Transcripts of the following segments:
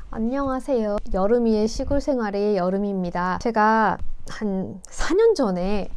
안녕하세요. 여름이의 시골 생활의 여름입니다. 제가 한 4년 전에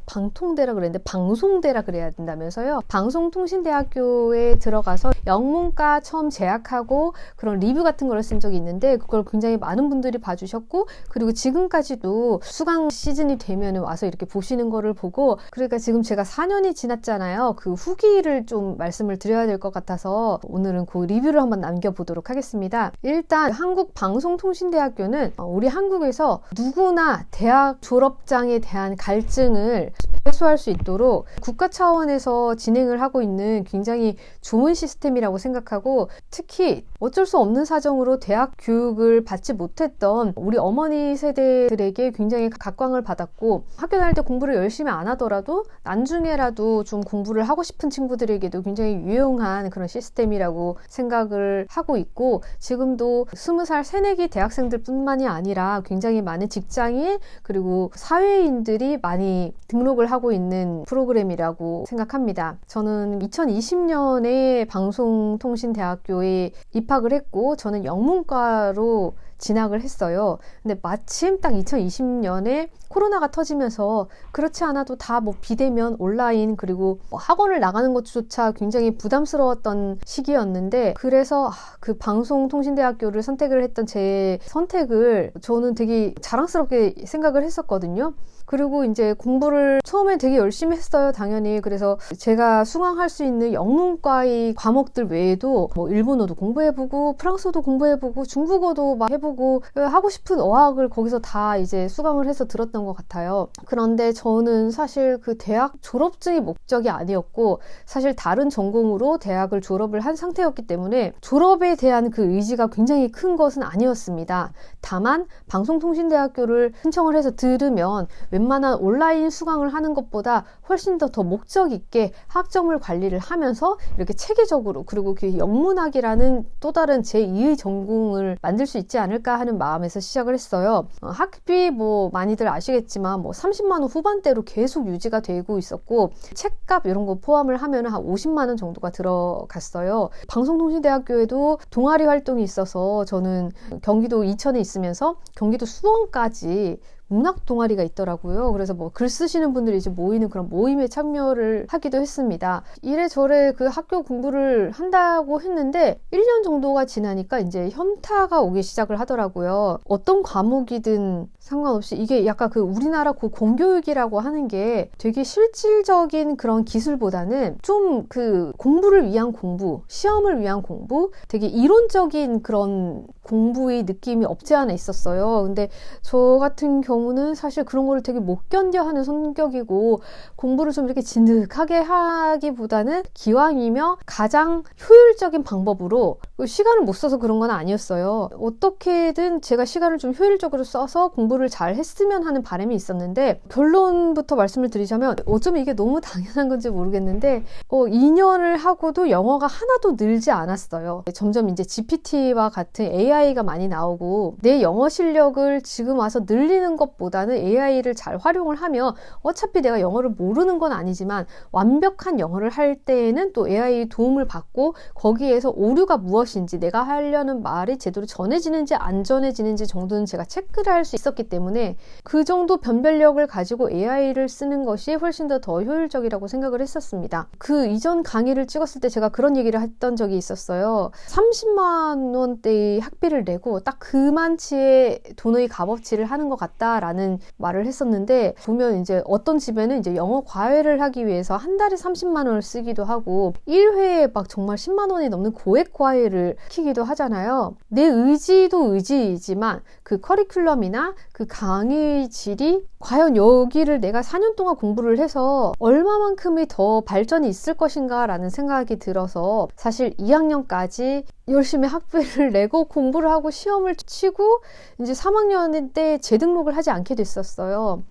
방통대라 그랬는데 방송대라 그래야 된다면서요. 방송통신대학교에 들어가서 영문과 처음 재학하고 그런 리뷰 같은 걸 쓴 적이 있는데 그걸 굉장히 많은 분들이 봐주셨고, 그리고 지금까지도 수강 시즌이 되면 와서 이렇게 보시는 거를 보고, 그러니까 지금 제가 4년이 지났잖아요. 그 후기를 좀 말씀을 드려야 될 것 같아서 오늘은 그 리뷰를 한번 남겨보도록 하겠습니다. 일단 한국방송통신대학교는 우리 한국에서 누구나 대학 졸업장에 대한 갈증을 해소할 수 있도록 국가 차원에서 진행을 하고 있는 굉장히 좋은 시스템이라고 생각하고, 특히 어쩔 수 없는 사정으로 대학 교육을 받지 못했던 우리 어머니 세대들에게 굉장히 각광을 받았고, 학교 다닐 때 공부를 열심히 안 하더라도 나중에라도 좀 공부를 하고 싶은 친구들에게도 굉장히 유용한 그런 시스템이라고 생각을 하고 있고, 지금도 20살 새내기 대학생들 뿐만이 아니라 굉장히 많은 직장인 그리고 사회인들이 많이 등록을 하고 있는 프로그램이라고 생각합니다. 저는 2020년에 방송통신대학교에 입학을 했고, 저는 영문과로 진학을 했어요. 근데 마침 딱 2020년에 코로나가 터지면서 그렇지 않아도 다 비대면 온라인 그리고 학원을 나가는 것조차 굉장히 부담스러웠던 시기였는데, 그래서 그 방송통신대학교를 선택을 했던 제 선택을 저는 되게 자랑스럽게 생각을 했었거든요. 그리고 이제 공부를 처음에 되게 열심히 했어요, 당연히. 그래서 제가 수강할 수 있는 영문과의 과목들 외에도 일본어도 공부해보고 프랑스어도 공부해보고 중국어도 막 해보고 하고 싶은 어학을 거기서 다 이제 수강을 해서 들었던 것 같아요. 그런데 저는 사실 그 대학 졸업증이 목적이 아니었고, 사실 다른 전공으로 대학을 졸업을 한 상태였기 때문에 졸업에 대한 그 의지가 굉장히 큰 것은 아니었습니다. 다만 방송통신대학교를 신청을 해서 들으면 웬만한 온라인 수강을 하는 것보다 훨씬 더 목적 있게 학점을 관리를 하면서 이렇게 체계적으로, 그리고 그 영문학이라는 또 다른 제2의 전공을 만들 수 있지 않을까 하는 마음에서 시작을 했어요. 학비 많이들 아시겠지만 30만 원 후반대로 계속 유지가 되고 있었고, 책값 이런 거 포함을 하면 한 50만 원 정도가 들어갔어요. 방송통신대학교에도 동아리 활동이 있어서 저는 경기도 이천에 있으면서 경기도 수원까지 문학 동아리가 있더라고요. 그래서 글 쓰시는 분들이 이제 모이는 그런 모임에 참여를 하기도 했습니다. 이래저래 그 학교 공부를 한다고 했는데 1년 정도가 지나니까 이제 현타가 오기 시작을 하더라고요. 어떤 과목이든 상관없이 이게 약간 그 우리나라 그 공교육이라고 하는 게 되게 실질적인 그런 기술보다는 좀 그 공부를 위한 공부, 시험을 위한 공부, 되게 이론적인 그런 공부의 느낌이 없지 않아 있었어요. 근데 저 같은 경우는 사실 그런 거를 되게 못 견뎌 하는 성격이고, 공부를 좀 이렇게 진득하게 하기보다는 기왕이면 가장 효율적인 방법으로, 시간을 못 써서 그런 건 아니었어요. 어떻게든 제가 시간을 좀 효율적으로 써서 공부를 잘 했으면 하는 바람이 있었는데, 결론부터 말씀을 드리자면 어쩌면 이게 너무 당연한 건지 모르겠는데 2년을 하고도 영어가 하나도 늘지 않았어요. 점점 이제 GPT와 같은 AI가 많이 나오고, 내 영어 실력을 지금 와서 늘리는 것보다는 AI를 잘 활용을 하면, 어차피 내가 영어를 모르는 건 아니지만 완벽한 영어를 할 때에는 또 AI 도움을 받고, 거기에서 오류가 무엇인지, 내가 하려는 말이 제대로 전해지는지 안 전해지는지 정도는 제가 체크를 할 수 있었기 때문에 그 정도 변별력을 가지고 AI를 쓰는 것이 훨씬 더 효율적이라고 생각을 했었습니다. 그 이전 강의를 찍었을 때 제가 그런 얘기를 했던 적이 있었어요. 30만 원대의 학비를 내고 딱 그만치의 돈의 값어치를 하는 것 같다라는 말을 했었는데, 보면 이제 어떤 집에는 이제 영어 과외를 하기 위해서 한 달에 30만 원을 쓰기도 하고 1회에 막 정말 10만 원이 넘는 고액 과외를 시키기도 하잖아요. 내 의지도 의지이지만 그 커리큘럼이나 그 강의 질이 과연 여기를 내가 4년 동안 공부를 해서 얼마만큼의 더 발전이 있을 것인가 라는 생각이 들어서, 사실 2학년까지 열심히 학비를 내고 공부를 하고 시험을 치고 이제 3학년 때 재등록을 하지 않게 됐었어요.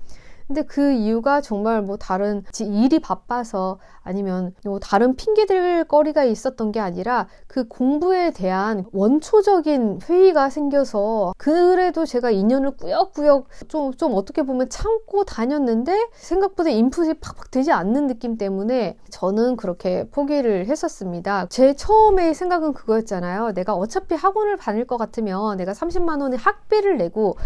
근데 그 이유가 정말 뭐 다른 일이 바빠서 아니면 뭐 다른 핑계댈 거리가 있었던 게 아니라 그 공부에 대한 원초적인 회의가 생겨서 그래도 제가 2년을 꾸역꾸역 좀 어떻게 보면 참고 다녔는데 생각보다 인풋이 팍팍 되지 않는 느낌 때문에 저는 그렇게 포기를 했었습니다. 제 처음에 생각은 그거였잖아요. 내가 어차피 학원을 다닐 것 같으면 내가 30만 원의 학비를 내고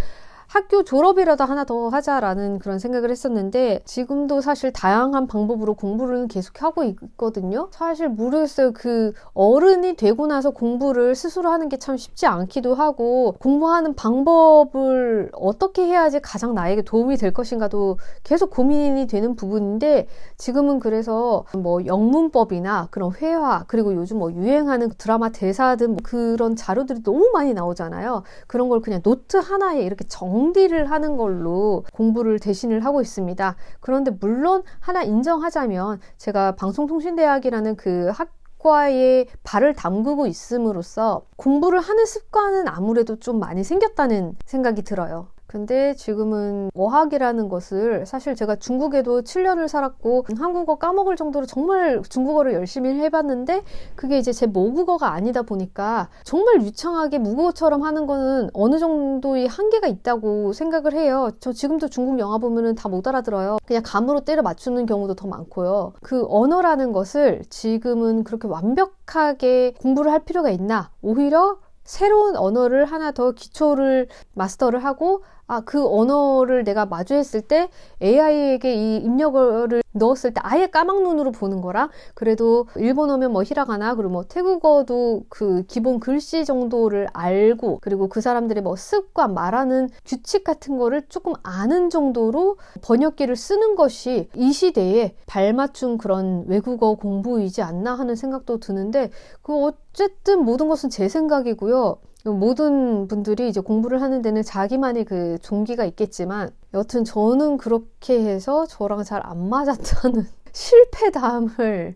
학교 졸업이라도 하나 더 하자라는 그런 생각을 했었는데 지금도 사실 다양한 방법으로 공부를 계속 하고 있거든요. 사실 모르겠어요. 그 어른이 되고 나서 공부를 스스로 하는 게 참 쉽지 않기도 하고 공부하는 방법을 어떻게 해야지 가장 나에게 도움이 될 것인가도 계속 고민이 되는 부분인데 지금은 그래서 뭐 영문법이나 그런 회화 그리고 요즘 뭐 유행하는 드라마 대사 등 그런 자료들이 너무 많이 나오잖아요. 그런 걸 그냥 노트 하나에 이렇게 정리를 하는 걸로 공부를 대신을 하고 있습니다. 그런데 물론 하나 인정하자면 제가 방송통신대학이라는 그 학과에 발을 담그고 있음으로써 공부를 하는 습관은 아무래도 좀 많이 생겼다는 생각이 들어요. 근데 지금은 어학이라는 것을 사실 제가 중국에도 7년을 살았고 한국어 까먹을 정도로 정말 중국어를 열심히 해봤는데 그게 이제 제 모국어가 아니다 보니까 정말 유창하게 무국어처럼 하는 거는 어느 정도의 한계가 있다고 생각을 해요. 저 지금도 중국 영화 보면은 다 못 알아들어요. 그냥 감으로 때려 맞추는 경우도 더 많고요. 그 언어라는 것을 지금은 그렇게 완벽하게 공부를 할 필요가 있나? 오히려 새로운 언어를 하나 더 기초를 마스터를 하고 그 언어를 내가 마주했을 때 AI에게 이 입력어를 넣었을 때 아예 까막눈으로 보는 거랑 그래도 일본어면 뭐 히라가나 그리고 뭐 태국어도 그 기본 글씨 정도를 알고 그리고 그 사람들의 뭐 습관 말하는 규칙 같은 거를 조금 아는 정도로 번역기를 쓰는 것이 이 시대에 발맞춘 그런 외국어 공부이지 않나 하는 생각도 드는데 어쨌든 모든 것은 제 생각이고요. 모든 분들이 이제 공부를 하는 데는 자기만의 그 종기가 있겠지만 여튼 저는 그렇게 해서 저랑 잘 안 맞았다는 실패담을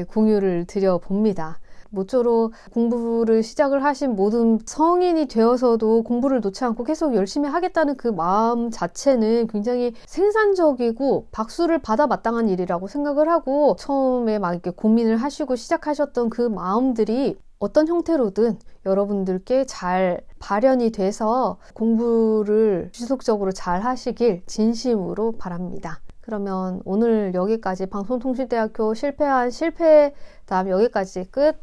공유를 드려봅니다. 모쪼록 공부를 시작을 하신 모든 성인이 되어서도 공부를 놓지 않고 계속 열심히 하겠다는 그 마음 자체는 굉장히 생산적이고 박수를 받아 마땅한 일이라고 생각을 하고 처음에 막 이렇게 고민을 하시고 시작하셨던 그 마음들이 어떤 형태로든 여러분들께 잘 발현이 돼서 공부를 지속적으로 잘 하시길 진심으로 바랍니다. 그러면 오늘 여기까지 방송통신대학교 실패한 실패담 여기까지 끝.